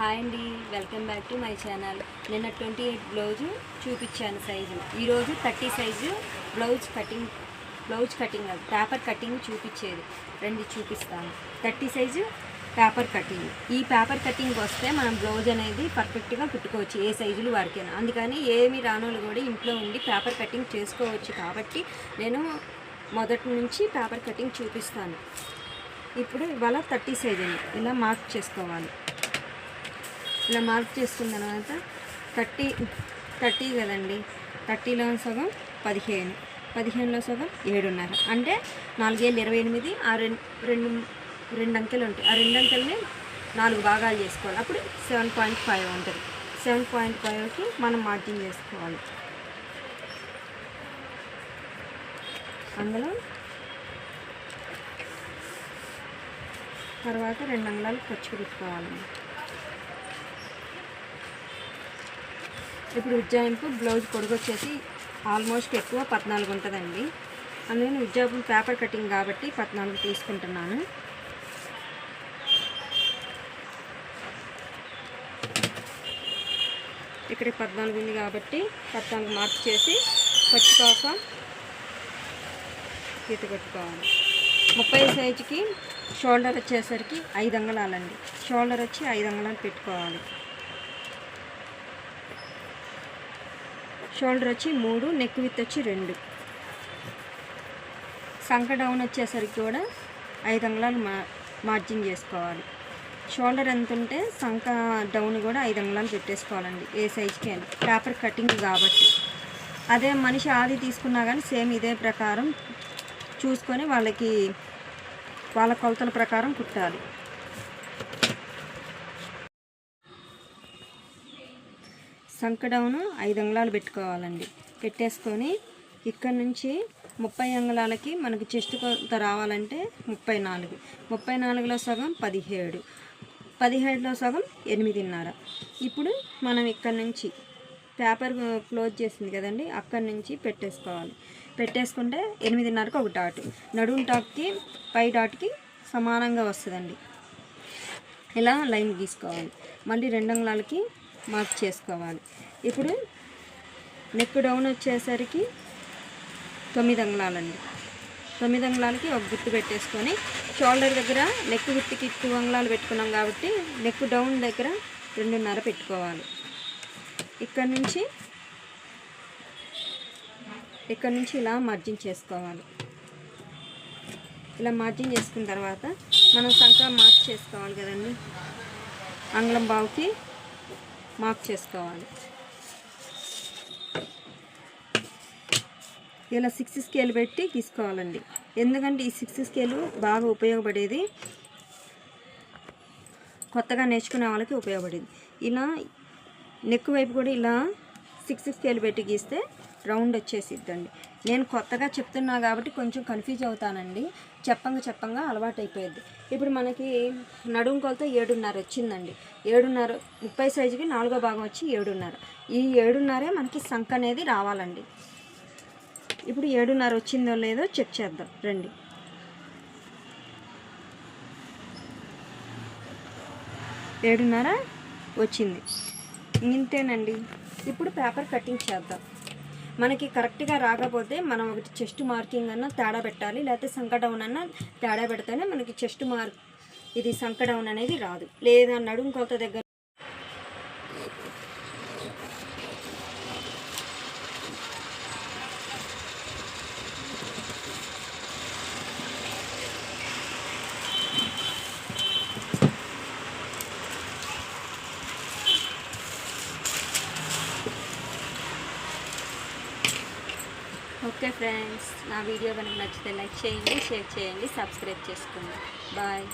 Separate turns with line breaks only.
Hi అండి, welcome back to my channel. నిన్న 28 blouse చూపించాను సైజు. ఈరోజు 30 size blouse cutting paper cutting చూపించేది రండి చూపిస్తాను. 30 సైజు పేపర్ కటింగ్. ఈ పేపర్ కటింగ్ వస్తే మనం బ్లౌజ్ అనేది పర్ఫెక్ట్గా కుట్టుకోవచ్చు, ఏ సైజులు వారికైనా. అందుకని ఏమి రానోళ్ళు కూడా ఇంట్లో ఉండి పేపర్ కటింగ్ చేసుకోవచ్చు. కాబట్టి నేను మొదటి నుంచి పేపర్ కటింగ్ చూపిస్తాను. ఇప్పుడు ఇవాళ 30 సైజు అండి. ఇలా మార్క్ చేసుకోవాలి. ఇలా మార్క్ చేసుకున్న తర్వాత 30 కదండి, 30లో సగం 15, 15లో సగం 7.5 అంటే 4 ఏళ్ళు 28. ఆ రెండు అంకెలు ఉంటాయి. ఆ 2 అంకెల్ని 4 భాగాలు చేసుకోవాలి. అప్పుడు 7.5 ఉంటుంది. 7.5కి మనం మార్జిన్ చేసుకోవాలి. అందులో తర్వాత 2 అంగుళాలు ఖర్చు పెట్టుకోవాలి. ఇప్పుడు ఉజ్జాయింపు బ్లౌజ్ పొడుగు వచ్చేసి ఆల్మోస్ట్ ఎక్కువ 14 ఉంటుందండి. అందుకని ఉజ్జాయింపు పేపర్ కటింగ్ కాబట్టి 14 తీసుకుంటున్నాను. ఇక్కడ 14 ఉంది కాబట్టి 14 మార్క్ చేసి ఖర్చు కోసం గీత పెట్టుకోవాలి. 30 సైజుకి షోల్డర్ వచ్చేసరికి 5 అంగుళాలండి. షోల్డర్ వచ్చి 5 అంగుళాలు పెట్టుకోవాలి. షోల్డర్ వచ్చి 3, నెక్ విత్ వచ్చి 2. సంక డౌన్ వచ్చేసరికి కూడా 5 అంగుళాలు మార్జిన్ చేసుకోవాలి. షోల్డర్ ఎంత ఉంటే సంక డౌన్ కూడా 5 అంగుళాలు పెట్టేసుకోవాలండి, ఏ సైజుకి అని. పేపర్ కటింగ్ కాబట్టి. అదే మనిషి ఆది తీసుకున్నా కానీ సేమ్ ఇదే ప్రకారం చూసుకొని వాళ్ళ కొలతల ప్రకారం కుట్టాలి. సంక డౌన్ 5 అంగుళాలు పెట్టుకోవాలండి. పెట్టేసుకొని ఇక్కడ నుంచి 30 అంగుళాలకి మనకి చెస్ట్ కొలత రావాలంటే 34. 34లో సగం 17, 17లో సగం 8.5. ఇప్పుడు మనం ఇక్కడ నుంచి పేపర్ క్లోజ్ చేసింది కదండి, అక్కడి నుంచి పెట్టేసుకోవాలి. పెట్టేసుకుంటే 8.5కి ఒక డాట్, నడుము టాప్కి పై డాట్కి సమానంగా వస్తుందండి. ఇలా లైన్ గీసుకోవాలి. మళ్ళీ 2 అంగుళాలకి మార్క్ చేసుకోవాలి. ఇప్పుడు నెక్ డౌన్ వచ్చేసరికి 9 అంగుళాలండి. 9 అంగుళాలకి ఒక గుర్తు పెట్టేసుకొని షోల్డర్ దగ్గర నెక్ గుర్తుకి 2 అంగుళాలు పెట్టుకున్నాం కాబట్టి నెక్ డౌన్ దగ్గర 2.5 పెట్టుకోవాలి. ఇక్కడ నుంచి ఇలా మార్జిన్ చేసుకోవాలి. ఇలా మార్జిన్ చేసుకున్న తర్వాత మనం సంక మార్క్ చేసుకోవాలి కదండి, అంగుళం బావుకి మార్క్ చేసుకోవాలి. ఇలా 6 స్కేల్ పెట్టి గీసుకోవాలండి. ఎందుకంటే ఈ 6 స్కేలు బాగా ఉపయోగపడేది, కొత్తగా నేర్చుకునే వాళ్ళకి ఉపయోగపడేది. ఇలా నెక్ వైపు కూడా ఇలా 6 స్కేల్ పెట్టి గీస్తే రౌండ్ వచ్చేసిద్దండి. నేను కొత్తగా చెప్తున్నా కాబట్టి కొంచెం కన్ఫ్యూజ్ అవుతానండి. చెప్పంగా అలవాటు అయిపోయింది. ఇప్పుడు మనకి నడుము కొలత 7.5 వచ్చిందండి. 7.5 30 సైజుకి 4వ భాగం వచ్చి 7.5. ఈ 7.5 మనకి సంక అనేది రావాలండి. ఇప్పుడు 7.5 వచ్చిందో లేదో చెక్ చేద్దాం రండి. ఏడున్నర వచ్చింది. ఇంతేనండి. ఇప్పుడు పేపర్ కటింగ్ చేద్దాం. మనకి కరెక్ట్గా రాకపోతే మనం ఒకటి చెస్ట్ మార్కింగ్ అన్న తేడా పెట్టాలి, లేకపోతే సంక డౌన్ అన్న తేడా పెడితేనే మనకి చెస్ట్ ఇది సంక డౌన్ అనేది రాదు. లేదా నడుము కొలత దగ్గర ఓకే ఫ్రెండ్స్, నా వీడియో కనుక నచ్చితే లైక్ చేయండి, షేర్ చేయండి, సబ్స్క్రైబ్ చేసుకోండి. బాయ్.